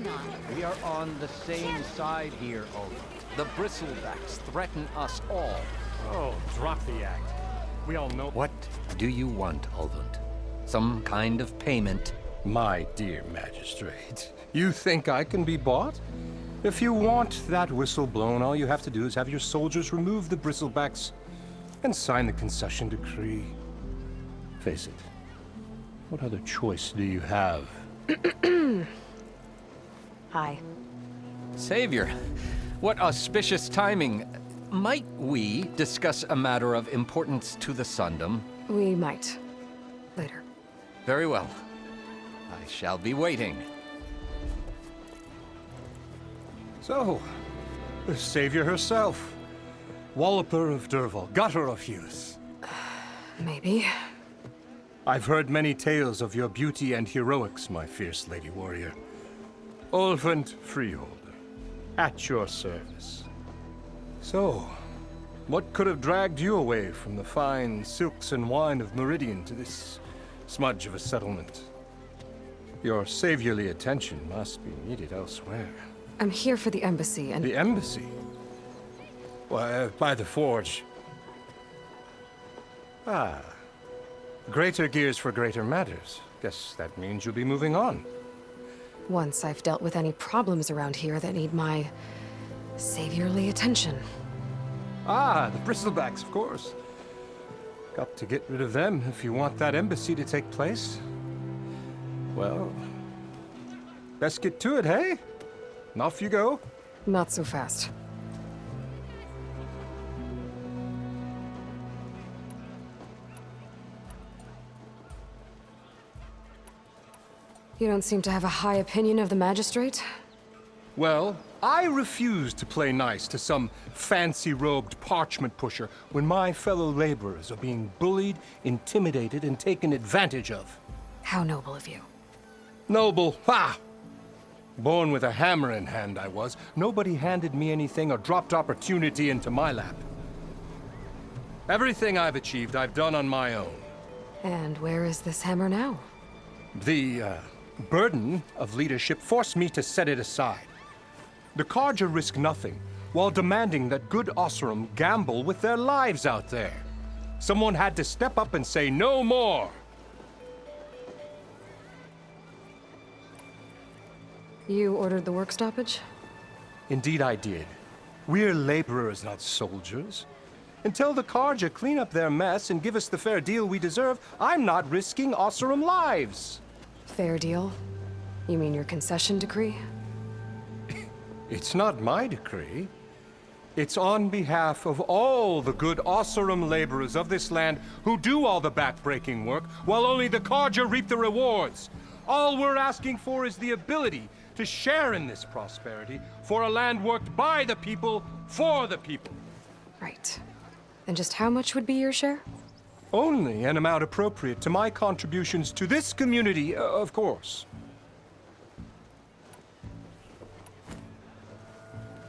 not. We are on the same side here, Olaf. The Bristlebacks threaten us all. Oh, drop the act. We all know— What do you want, Ulvund? Some kind of payment? My dear magistrate, you think I can be bought? If you want that whistle blown, all you have to do is have your soldiers remove the Bristlebacks and sign the concession decree. Face it, what other choice do you have? Hi. Savior, what auspicious timing. Might we discuss a matter of importance to the Sundom? We might. Later. Very well. I shall be waiting. So, the savior herself. Walloper of Derval, gutter of youth. Maybe. I've heard many tales of your beauty and heroics, my fierce lady warrior. Ulvund Freeholder, at your service. So, what could have dragged you away from the fine silks and wine of Meridian to this smudge of a settlement? Your saviorly attention must be needed elsewhere. I'm here for the embassy and— The embassy? Why, by the forge. Ah. Greater gears for greater matters. Guess that means you'll be moving on. Once I've dealt with any problems around here that need my saviorly attention. Ah, the Bristlebacks, of course. Got to get rid of them if you want that embassy to take place. Well, best get to it, hey? And off you go. Not so fast. You don't seem to have a high opinion of the magistrate? Well, I refuse to play nice to some fancy-robed parchment pusher when my fellow laborers are being bullied, intimidated, and taken advantage of. How noble of you. Noble, ha! Born with a hammer in hand, I was. Nobody handed me anything or dropped opportunity into my lap. Everything I've achieved, I've done on my own. And where is this hammer now? The, burden of leadership forced me to set it aside. The Carja risk nothing, while demanding that good Oseram gamble with their lives out there. Someone had to step up and say no more. You ordered the work stoppage? Indeed I did. We're laborers, not soldiers. Until the Carja clean up their mess and give us the fair deal we deserve, I'm not risking Oseram lives. Fair deal? You mean your concession decree? It's not my decree. It's on behalf of all the good Oseram laborers of this land who do all the backbreaking work, while only the Carja reap the rewards. All we're asking for is the ability to share in this prosperity for a land worked by the people, for the people. Right. And just how much would be your share? Only an amount appropriate to my contributions to this community, of course.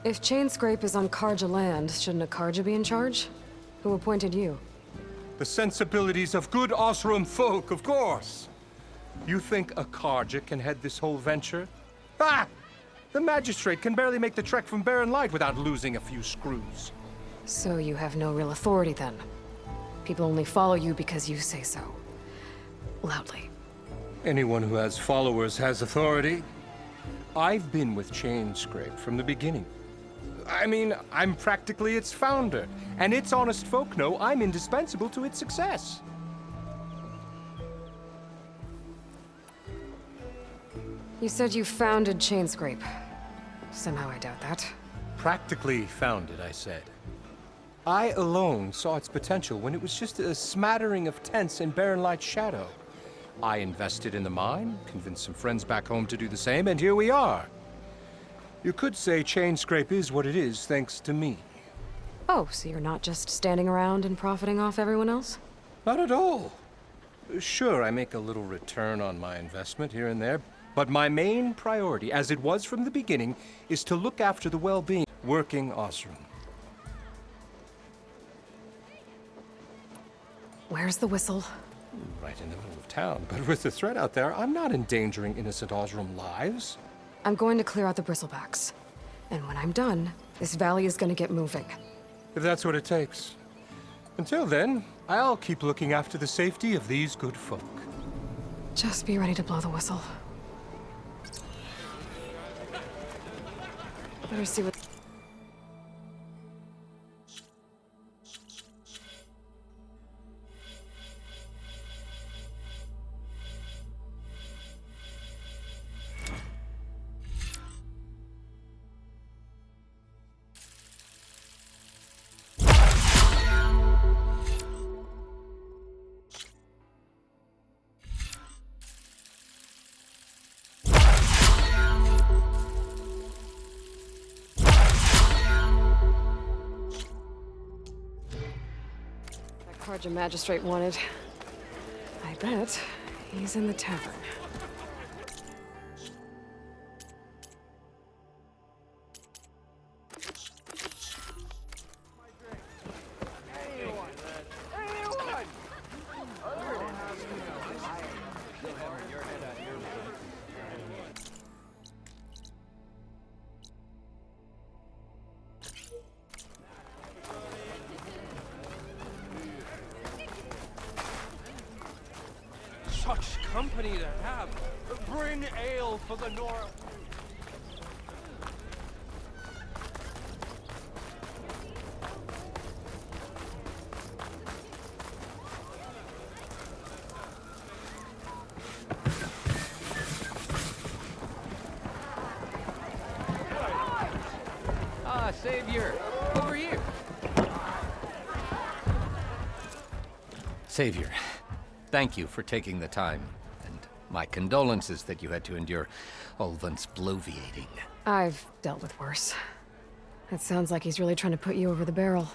If Chainscrape is on Carja land, shouldn't a Carja be in charge? Who appointed you? The sensibilities of good Oseram folk, of course. You think a Carja can head this whole venture? Ah! The magistrate can barely make the trek from Barren Light without losing a few screws. So you have no real authority then? People only follow you because you say so. Loudly. Anyone who has followers has authority. I've been with Chainscrape from the beginning. I mean, I'm practically its founder, and its honest folk know I'm indispensable to its success. You said you founded Chainscrape. Somehow I doubt that. Practically founded, I said. I alone saw its potential when it was just a smattering of tents in Barren Light's shadow. I invested in the mine, convinced some friends back home to do the same, and here we are. You could say Chainscrape is what it is thanks to me. Oh, so you're not just standing around and profiting off everyone else? Not at all. Sure, I make a little return on my investment here and there, but my main priority, as it was from the beginning, is to look after the well-being of working Oseram. Where's the whistle? Right in the middle of town, but with the threat out there, I'm not endangering innocent Oseram lives. I'm going to clear out the bristlebacks. And when I'm done, this valley is gonna get moving. If that's what it takes. Until then, I'll keep looking after the safety of these good folk. Just be ready to blow the whistle. Better see what... Carja Magistrate wanted. I bet he's in the tavern. Such company to have. Bring ale for the North. Ah, Savior! Over here! Savior, thank you for taking the time, and my condolences that you had to endure Ulvund's bloviating. I've dealt with worse. It sounds like he's really trying to put you over the barrel.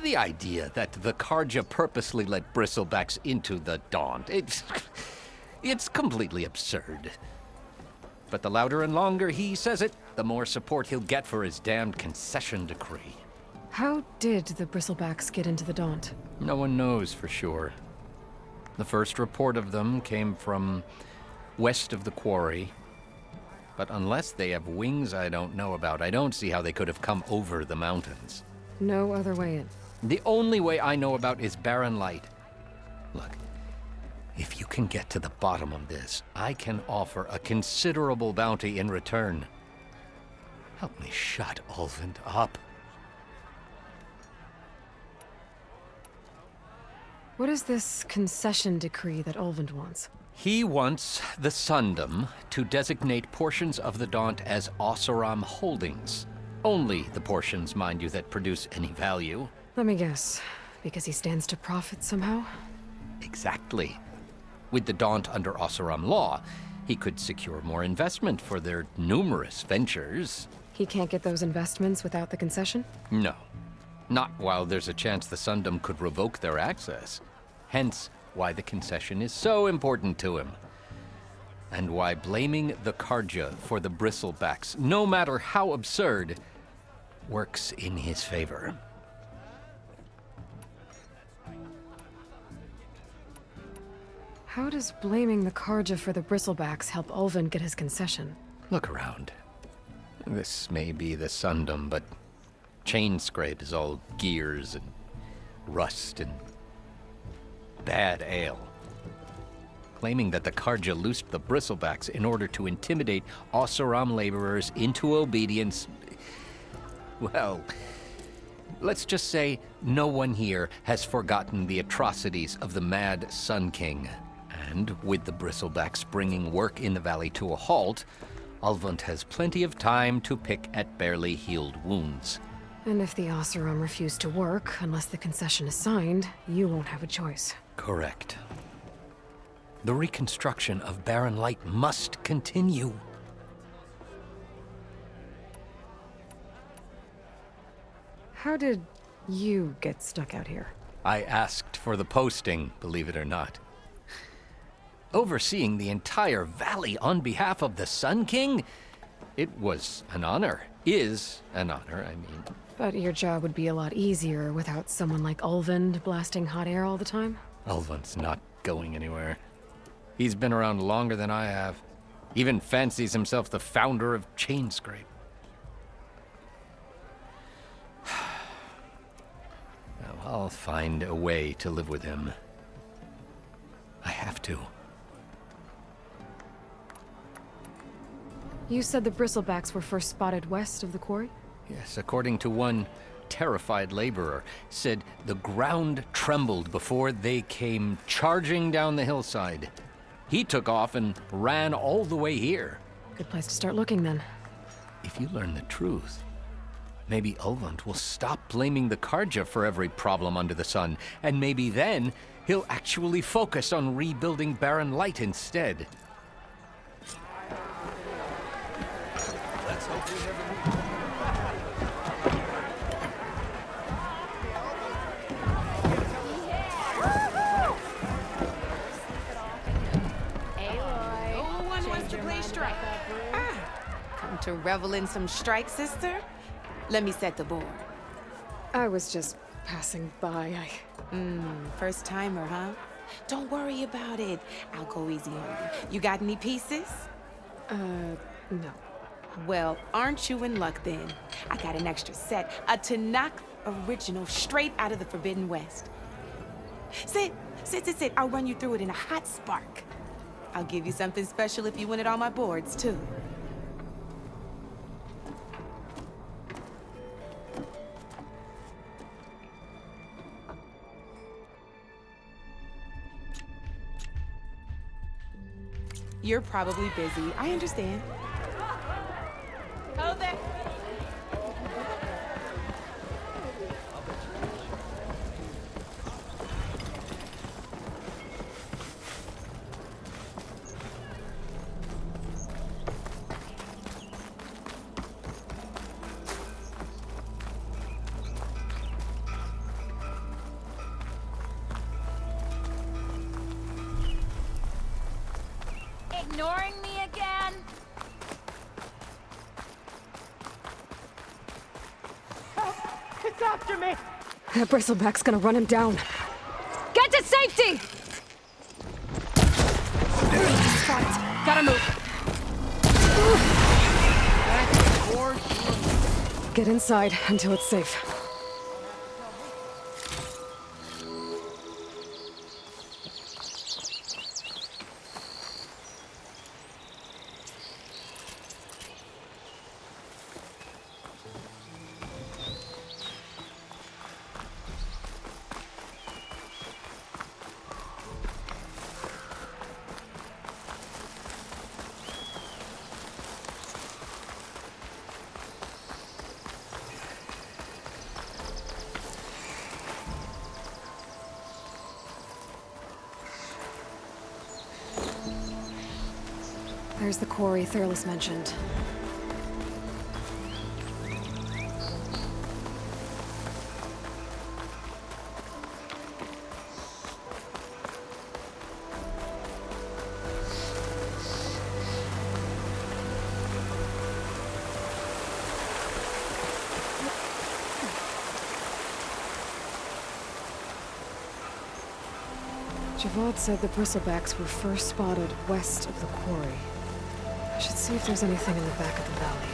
The idea that the Carja purposely let bristlebacks into the Daunt, it's completely absurd. But the louder and longer he says it, the more support he'll get for his damned concession decree. How did the bristlebacks get into the Daunt? No one knows for sure. The first report of them came from west of the quarry. But unless they have wings I don't know about, I don't see how they could have come over the mountains. No other way in. The only way I know about is Barren Light. Look, if you can get to the bottom of this, I can offer a considerable bounty in return. Help me shut Ulvund up. What is this concession decree that Ulvund wants? He wants the Sundom to designate portions of the Daunt as Oseram holdings. Only the portions, mind you, that produce any value. Let me guess. Because he stands to profit somehow? Exactly. With the Daunt under Oseram law, he could secure more investment for their numerous ventures. He can't get those investments without the concession? No. Not while there's a chance the Sundom could revoke their access. Hence, why the concession is so important to him. And why blaming the Carja for the bristlebacks, no matter how absurd, works in his favor. How does blaming the Carja for the bristlebacks help Ulvund get his concession? Look around. This may be the Sundom, but Chainscrape is all gears and rust and bad ale. Claiming that the Carja loosed the bristlebacks in order to intimidate Oseram laborers into obedience. Well, let's just say no one here has forgotten the atrocities of the Mad Sun King. And with the bristlebacks bringing work in the valley to a halt, Ulvund has plenty of time to pick at barely healed wounds. And if the Oseram refuse to work, unless the concession is signed, you won't have a choice. Correct. The reconstruction of Barren Light must continue. How did you get stuck out here? I asked for the posting, believe it or not. Overseeing the entire valley on behalf of the Sun King? It was an honor. Is an honor, I mean. But your job would be a lot easier without someone like Ulvund blasting hot air all the time? Ulvund's not going anywhere. He's been around longer than I have. Even fancies himself the founder of Chainscrape. Now, I'll find a way to live with him. I have to. You said the bristlebacks were first spotted west of the quarry? Yes, according to one terrified laborer, said the ground trembled before they came charging down the hillside. He took off and ran all the way here. Good place to start looking, then. If you learn the truth, maybe Ulvund will stop blaming the Karja for every problem under the sun, and maybe then he'll actually focus on rebuilding Barren Light instead. Let's hope we never meet. Who wants to play strike? Come to revel in some strike, sister? Let me set the board. I was just passing by. First timer, huh? Don't worry about it. I'll go easy on you. You got any pieces? No. Well, aren't you in luck then? I got an extra set, a Tanakh original straight out of the Forbidden West. Sit. I'll run you through it in a hot spark. I'll give you something special if you win it on my boards, too. You're probably busy. I understand. Hold there. Ignoring me again? That bristleback's gonna run him down. Get to safety! Got it. Gotta move. Get inside until it's safe. There's the quarry Thurles mentioned. Javad said the bristlebacks were first spotted west of the quarry. I should see if there's anything in the back of the valley.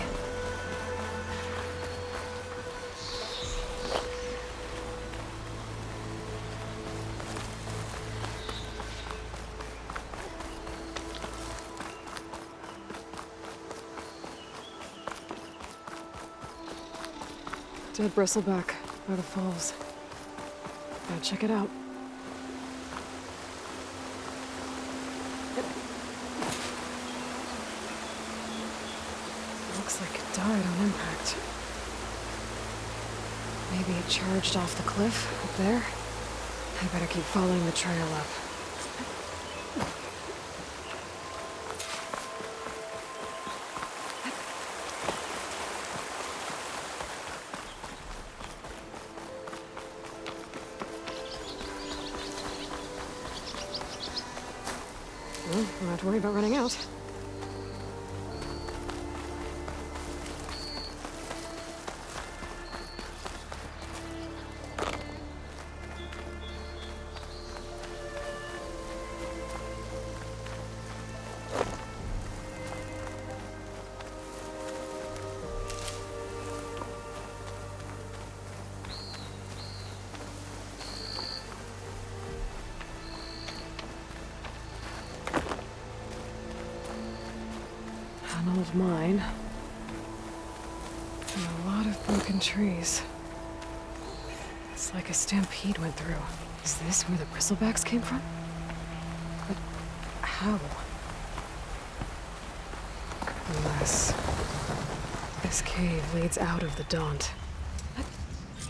Dead bristleback by the falls. Gotta check it out. Looks like it died on impact. Maybe it charged off the cliff up there. I better keep following the trail up. Well, don't have to worry about running out. old mine. And a lot of broken trees. It's like a stampede went through. Is this where the bristlebacks came from? But how? Unless this cave leads out of the Daunt.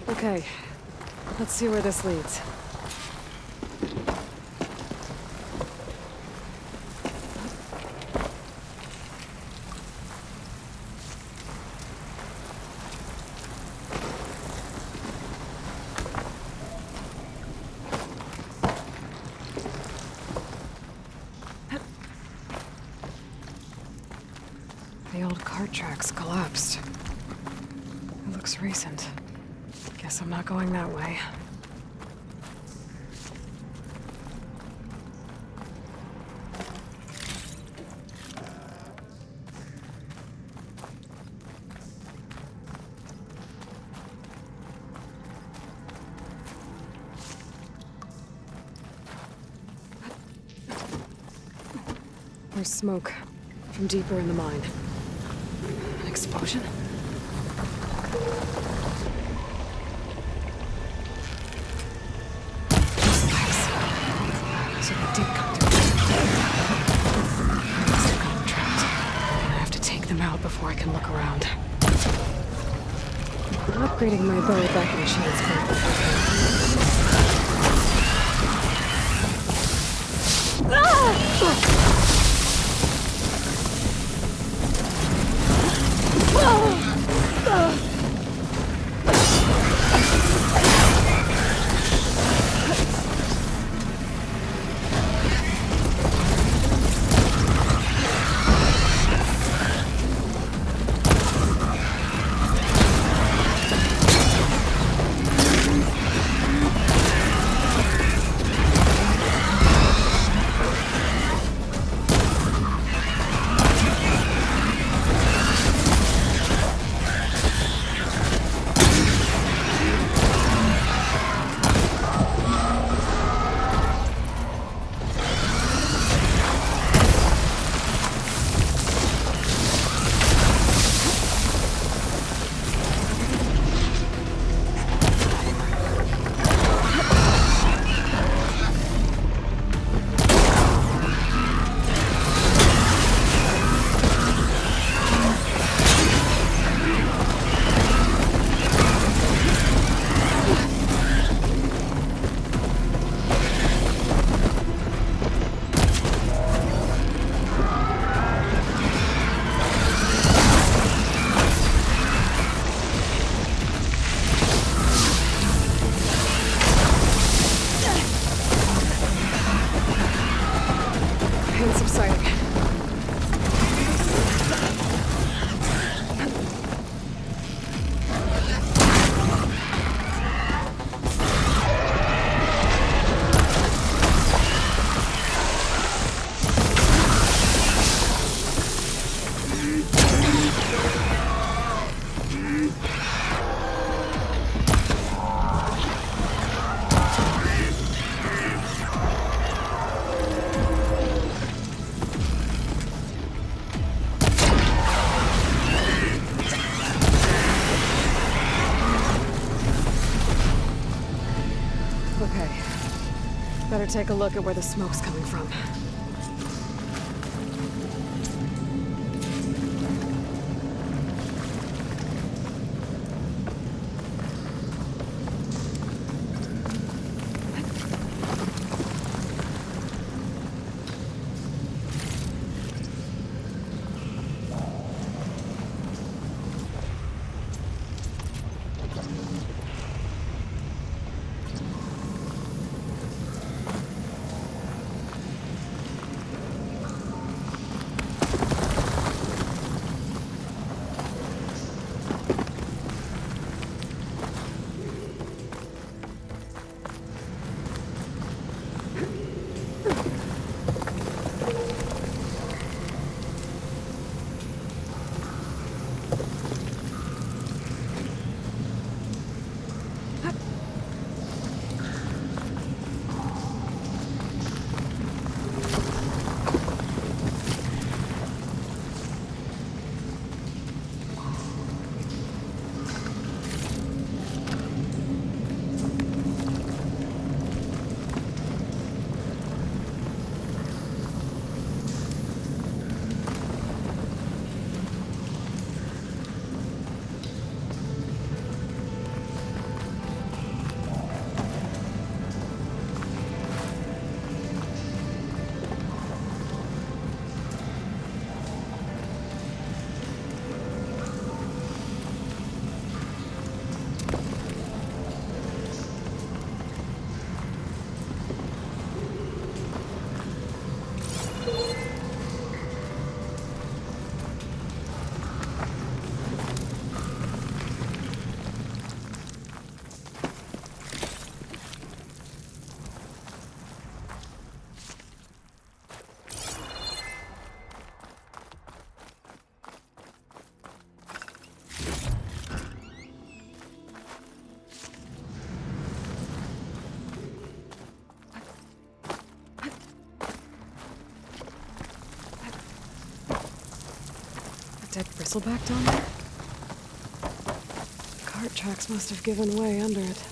Okay, let's see where this leads. The old cart tracks collapsed. It looks recent. Guess I'm not going that way. There's smoke from deeper in the mine. An explosion? So they did come through. They must have gotten trapped. I have to take them out before I can look around. Upgrading my bow back in Shade's Better take a look at where the smoke's coming from. bristleback down there? Cart tracks must have given way under it.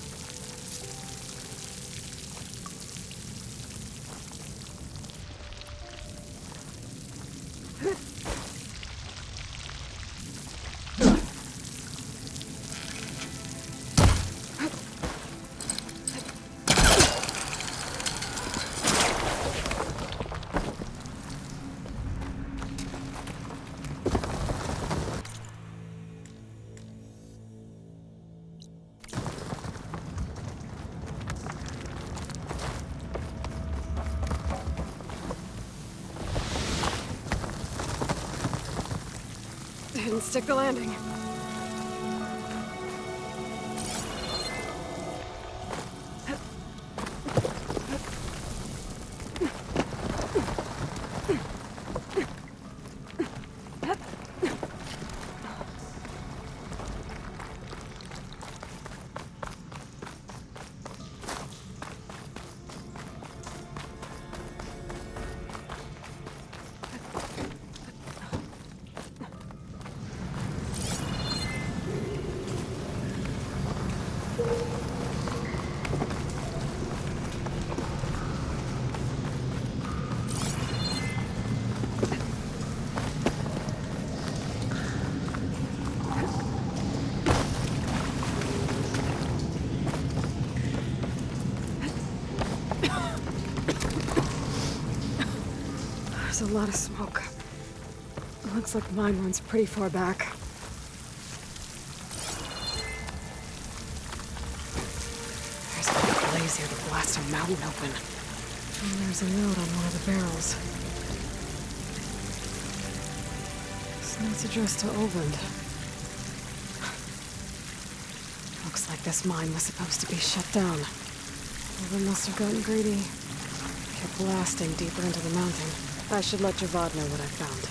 Didn't stick the landing. There's a lot of smoke. It looks like mine runs pretty far back. There's a big blaze here to blast a mountain open. And there's a note on one of the barrels. This note's addressed to Olvend. Looks like this mine was supposed to be shut down. Olvend must have gotten greedy. Kept blasting deeper into the mountain. I should let Javad know what I found.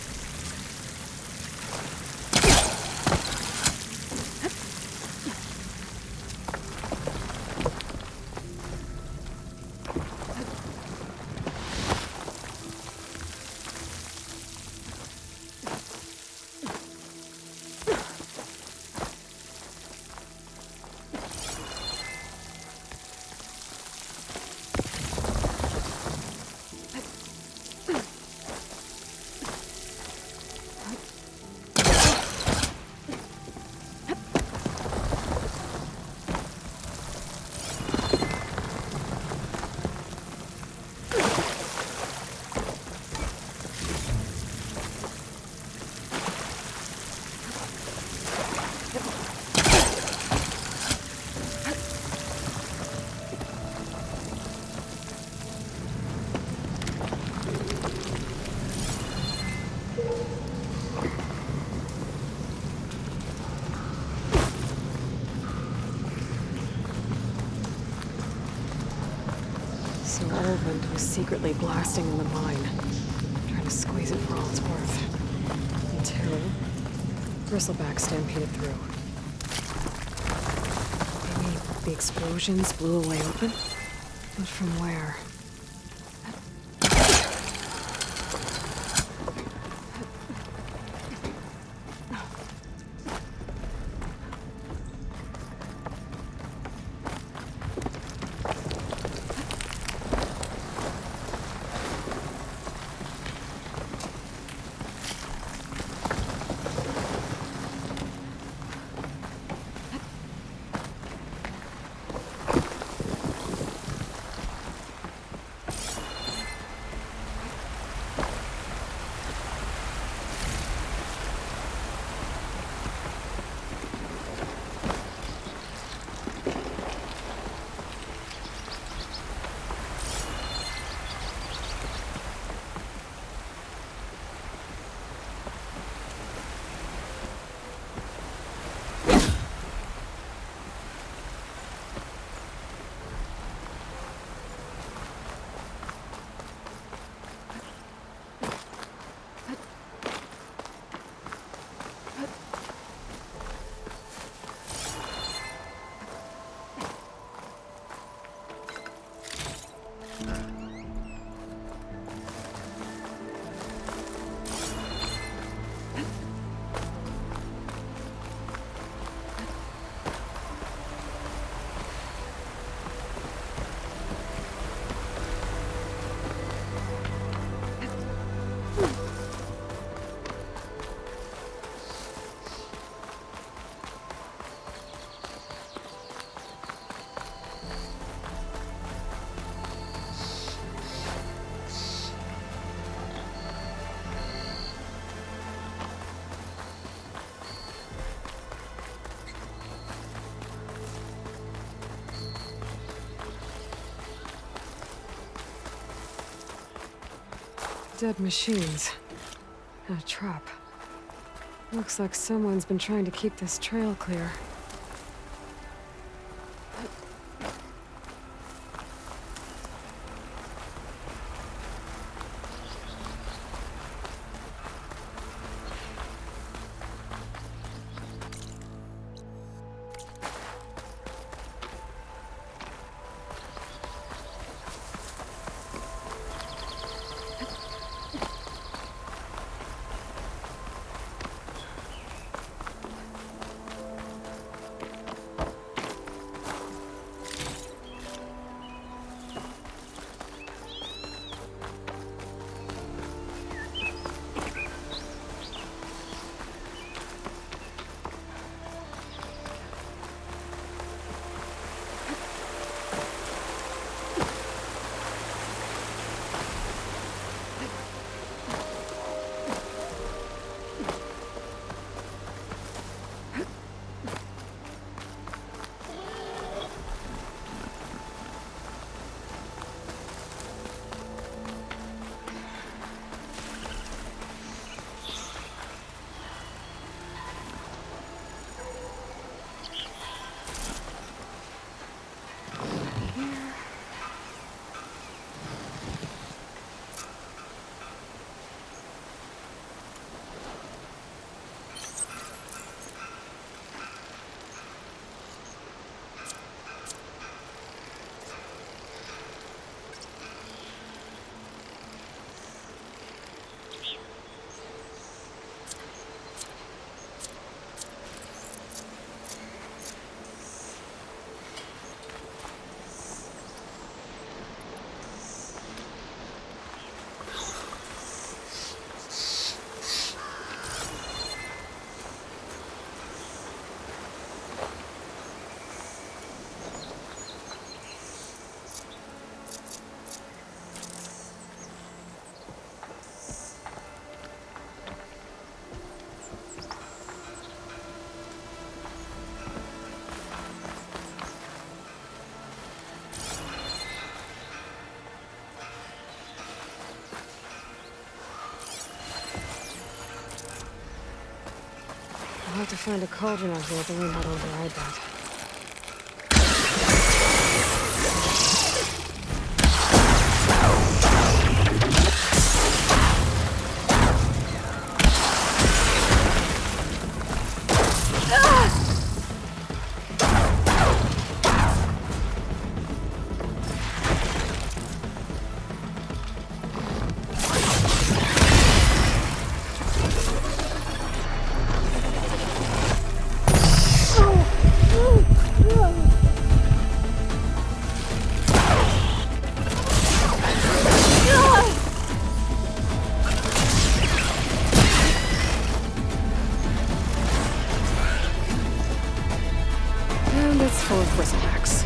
So Olvend was secretly blasting in the mine, trying to squeeze it for all it's worth. Until bristleback stampeded through. Maybe the explosions blew a way open? But from where? Dead machines. And a trap. Looks like someone's been trying to keep this trail clear. I'll have to find a cauldron out here to learn how to override that. And it's full of whistlebacks.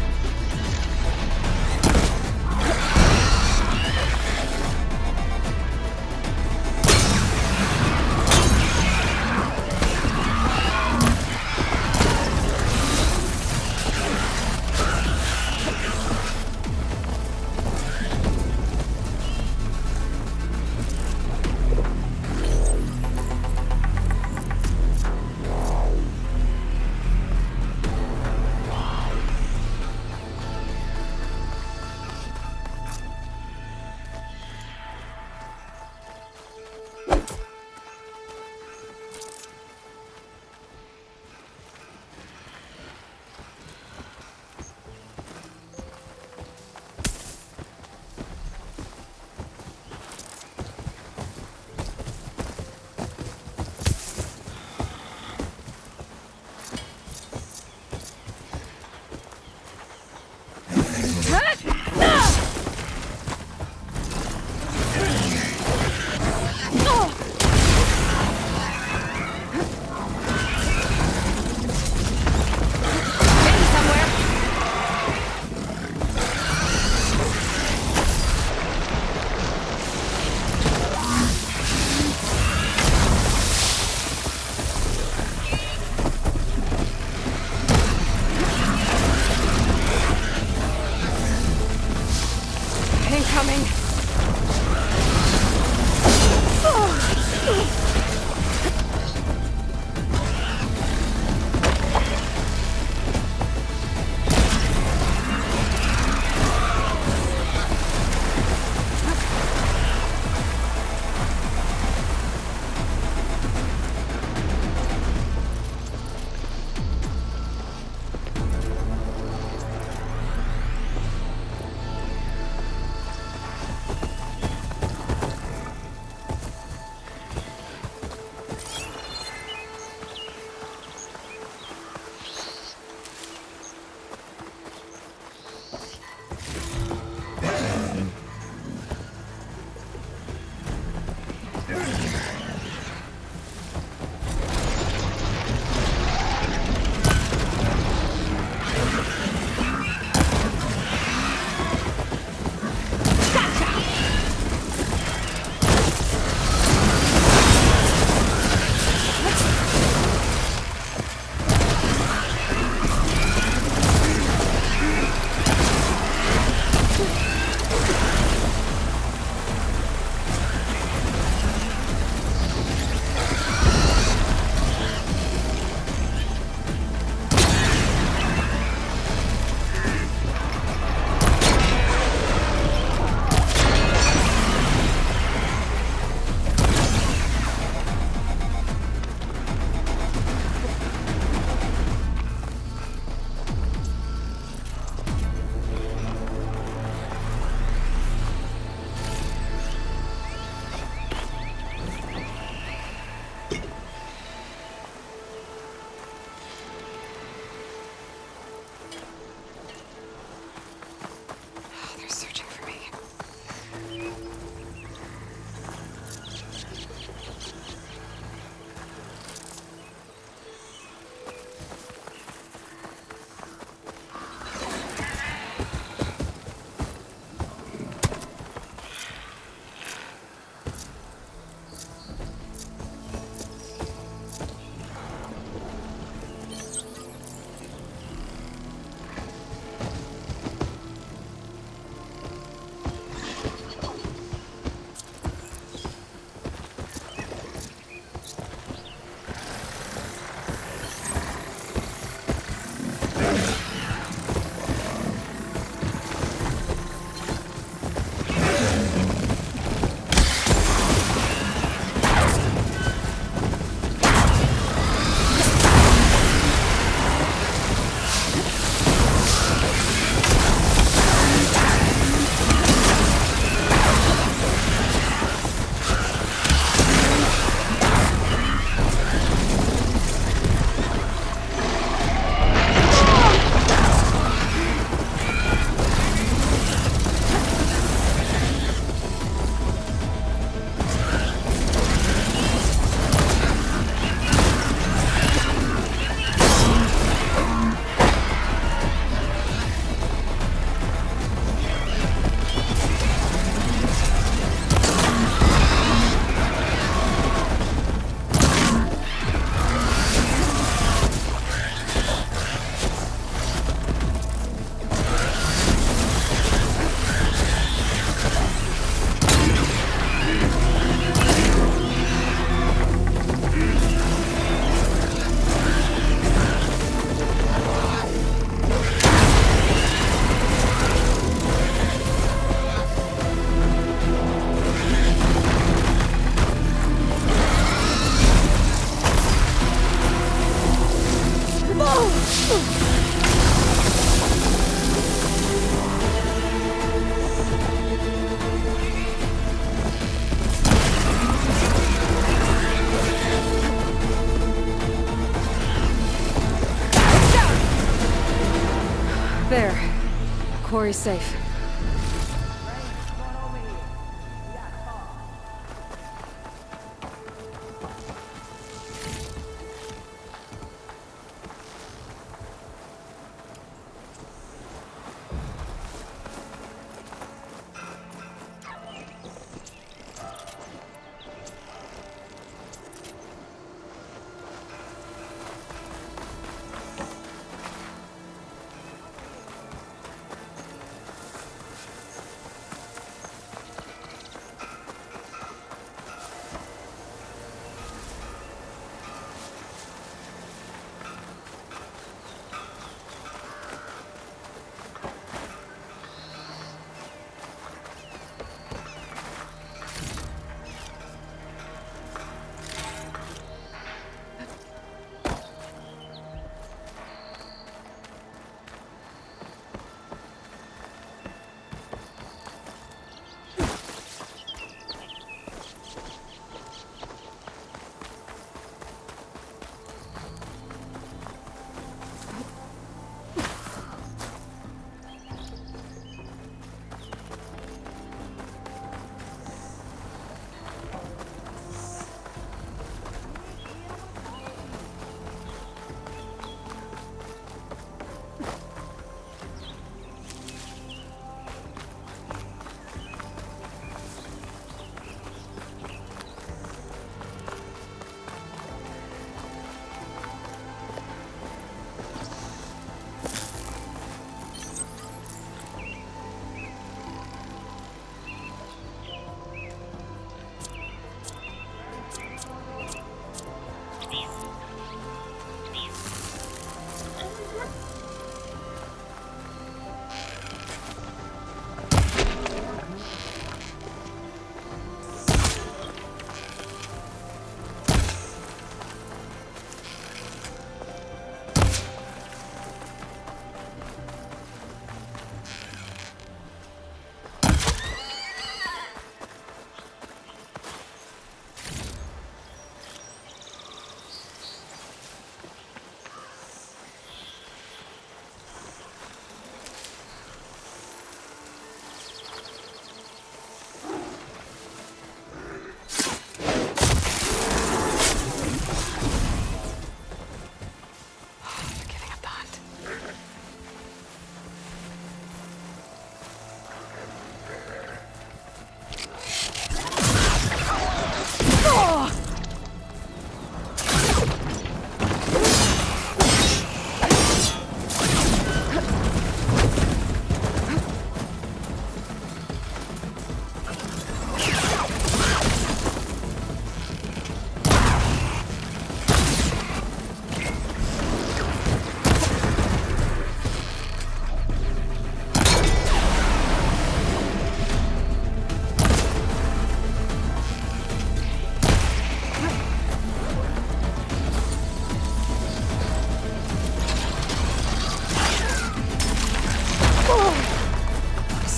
There. Quarry's safe.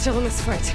Still in this fight.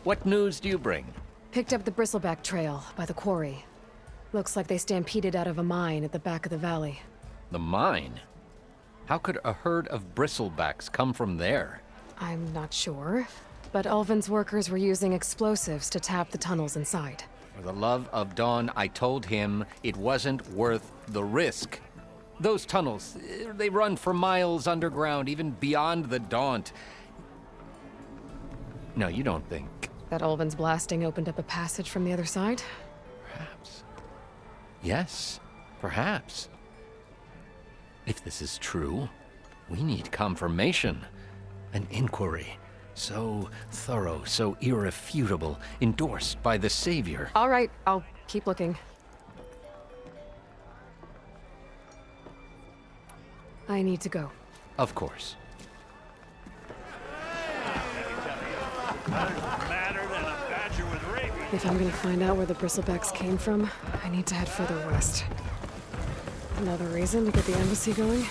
What news do you bring? Picked up the Bristleback Trail by the quarry. Looks like they stampeded out of a mine at the back of the valley. The mine? How could a herd of bristlebacks come from there? I'm not sure, but Ulvin's workers were using explosives to tap the tunnels inside. For the love of Dawn, I told him it wasn't worth the risk. Those tunnels, they run for miles underground, even beyond the Daunt. No, you don't think. That Ulvin's blasting opened up a passage from the other side? Perhaps. Yes, perhaps. If this is true, we need confirmation. An inquiry. So thorough, so irrefutable, endorsed by the Savior. All right, I'll keep looking. I need to go. Of course. If I'm gonna find out where the bristlebacks came from, I need to head further west. Another reason to get the embassy going?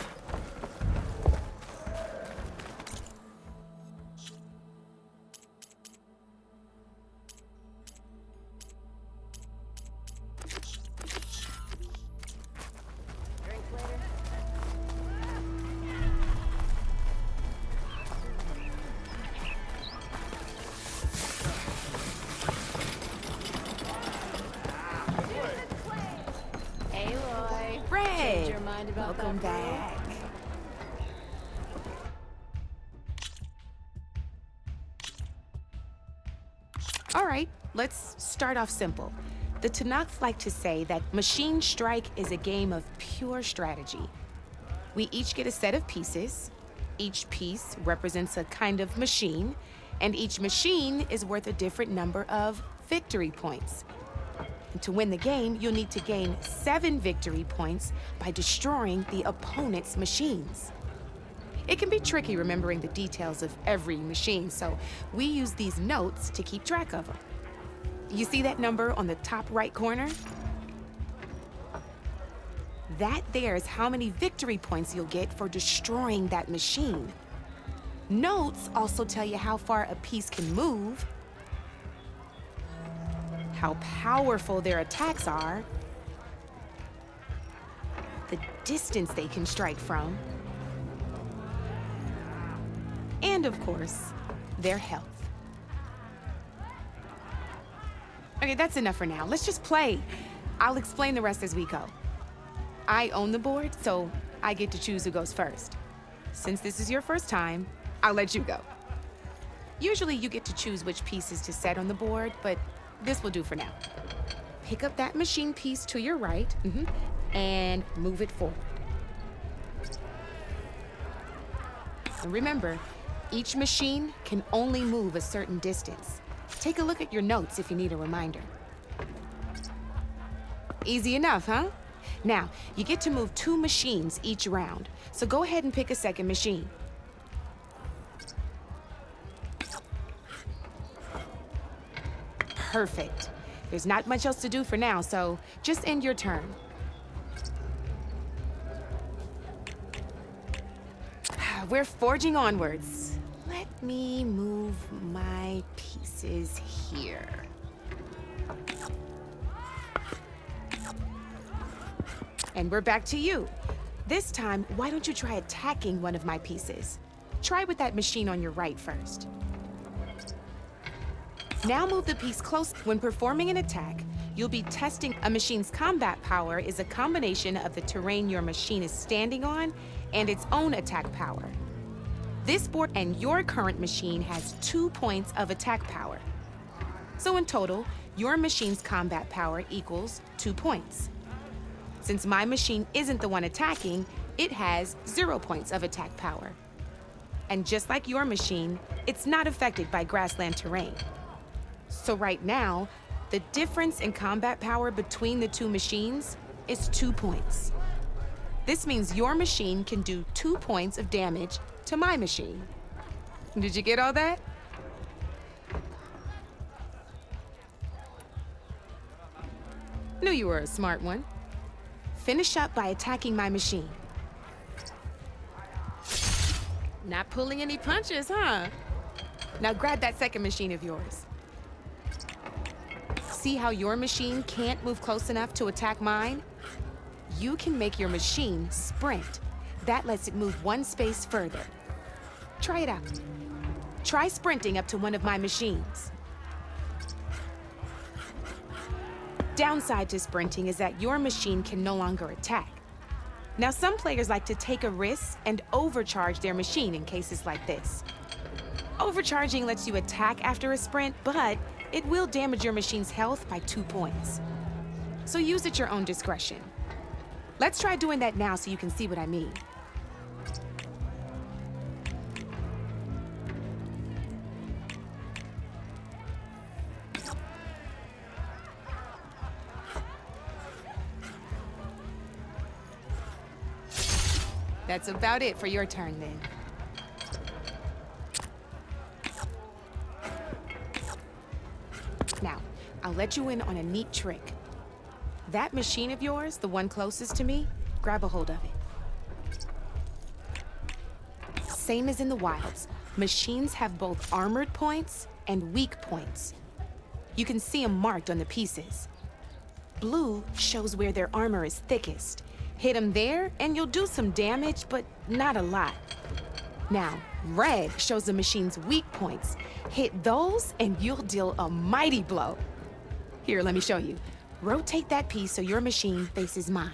Fred! Welcome back. All right, let's start off simple. The Tenakth like to say that Machine Strike is a game of pure strategy. We each get a set of pieces. Each piece represents a kind of machine, and each machine is worth a different number of victory points. And to win the game, you'll need to gain 7 victory points by destroying the opponent's machines. It can be tricky remembering the details of every machine, so we use these notes to keep track of them. You see that number on the top right corner? That there is how many victory points you'll get for destroying that machine. Notes also tell you how far a piece can move, how powerful their attacks are, the distance they can strike from, and of course, their health. Okay, that's enough for now. Let's just play. I'll explain the rest as we go. I own the board, so I get to choose who goes first. Since this is your first time, I'll let you go. Usually you get to choose which pieces to set on the board, but this will do for now. Pick up that machine piece to your right, and move it forward. And remember, each machine can only move a certain distance. Take a look at your notes if you need a reminder. Easy enough, huh? Now, you get to move 2 machines each round, so go ahead and pick a second machine. Perfect. There's not much else to do for now, so just end your turn. We're forging onwards. Let me move my pieces here. And we're back to you. This time, why don't you try attacking one of my pieces? Try with that machine on your right first. Now move the piece close. When performing an attack, you'll be testing a machine's combat power is a combination of the terrain your machine is standing on and its own attack power. This board and your current machine has 2 points of attack power. So in total, your machine's combat power equals 2 points. Since my machine isn't the one attacking, it has 0 points of attack power. And just like your machine, it's not affected by grassland terrain. So right now, the difference in combat power between the 2 machines is 2 points. This means your machine can do 2 points of damage to my machine. Did you get all that? Knew you were a smart one. Finish up by attacking my machine. Not pulling any punches, huh? Now grab that second machine of yours. See how your machine can't move close enough to attack mine? You can make your machine sprint. That lets it move one space further. Try it out. Try sprinting up to one of my machines. Downside to sprinting is that your machine can no longer attack. Now, some players like to take a risk and overcharge their machine in cases like this. Overcharging lets you attack after a sprint, but it will damage your machine's health by 2 points. So use at your own discretion. Let's try doing that now so you can see what I mean. That's about it for your turn, then. Now, I'll let you in on a neat trick. That machine of yours, the one closest to me, grab a hold of it. Same as in the wilds, machines have both armored points and weak points. You can see them marked on the pieces. Blue shows where their armor is thickest. Hit them there, and you'll do some damage, but not a lot. Now, red shows the machine's weak points. Hit those, and you'll deal a mighty blow. Here, let me show you. Rotate that piece so your machine faces mine.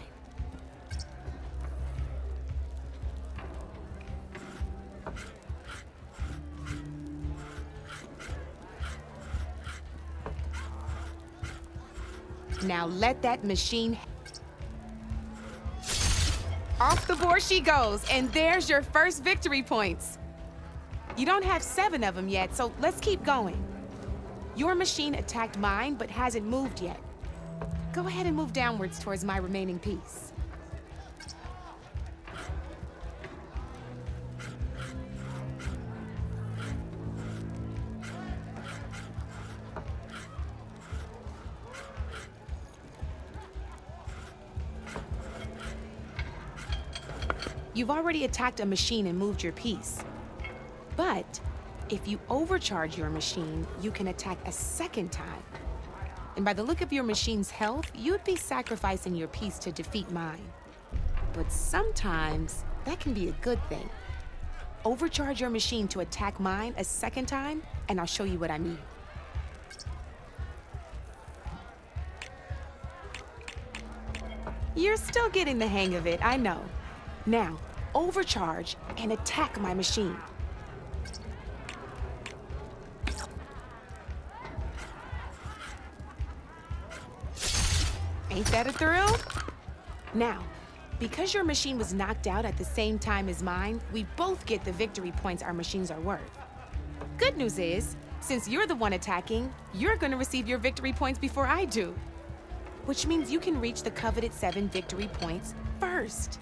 Now let that machine... Off the board she goes, and there's your first victory points. You don't have 7 of them yet, so let's keep going. Your machine attacked mine, but hasn't moved yet. Go ahead and move downwards towards my remaining piece. You've already attacked a machine and moved your piece. But if you overcharge your machine, you can attack a second time. And by the look of your machine's health, you'd be sacrificing your piece to defeat mine. But sometimes that can be a good thing. Overcharge your machine to attack mine a second time, and I'll show you what I mean. You're still getting the hang of it, I know. Now, overcharge and attack my machine. Ain't that a thrill? Now, because your machine was knocked out at the same time as mine, we both get the victory points our machines are worth. Good news is, since you're the one attacking, you're gonna receive your victory points before I do. Which means you can reach the coveted 7 victory points first.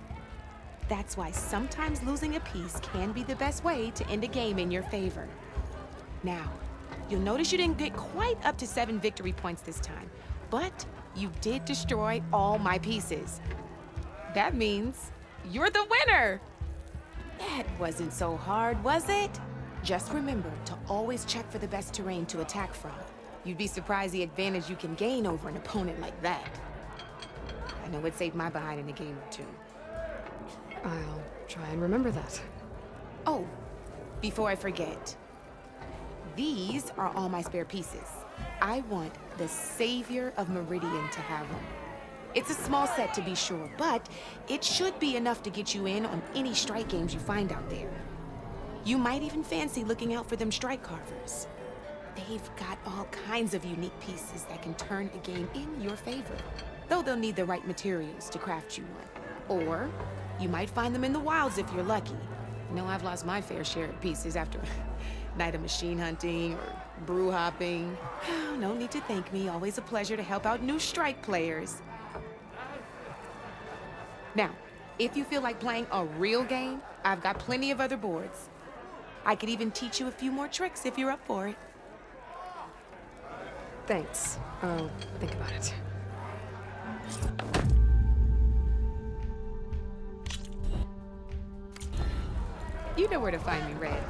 That's why sometimes losing a piece can be the best way to end a game in your favor. Now, you'll notice you didn't get quite up to 7 victory points this time, but you did destroy all my pieces. That means you're the winner! That wasn't so hard, was it? Just remember to always check for the best terrain to attack from. You'd be surprised the advantage you can gain over an opponent like that. I know it saved my behind in a game or 2. I'll try and remember that. Oh, before I forget, these are all my spare pieces. I want the Savior of Meridian to have them. It's a small set to be sure, but it should be enough to get you in on any strike games you find out there. You might even fancy looking out for them strike carvers. They've got all kinds of unique pieces that can turn a game in your favor, though they'll need the right materials to craft you one. Or you might find them in the wilds if you're lucky. You know, I've lost my fair share of pieces after a night of machine hunting or brew hopping. No need to thank me. Always a pleasure to help out new strike players. Now, if you feel like playing a real game, I've got plenty of other boards. I could even teach you a few more tricks if you're up for it. Thanks. I'll think about it. You know where to find me, Red.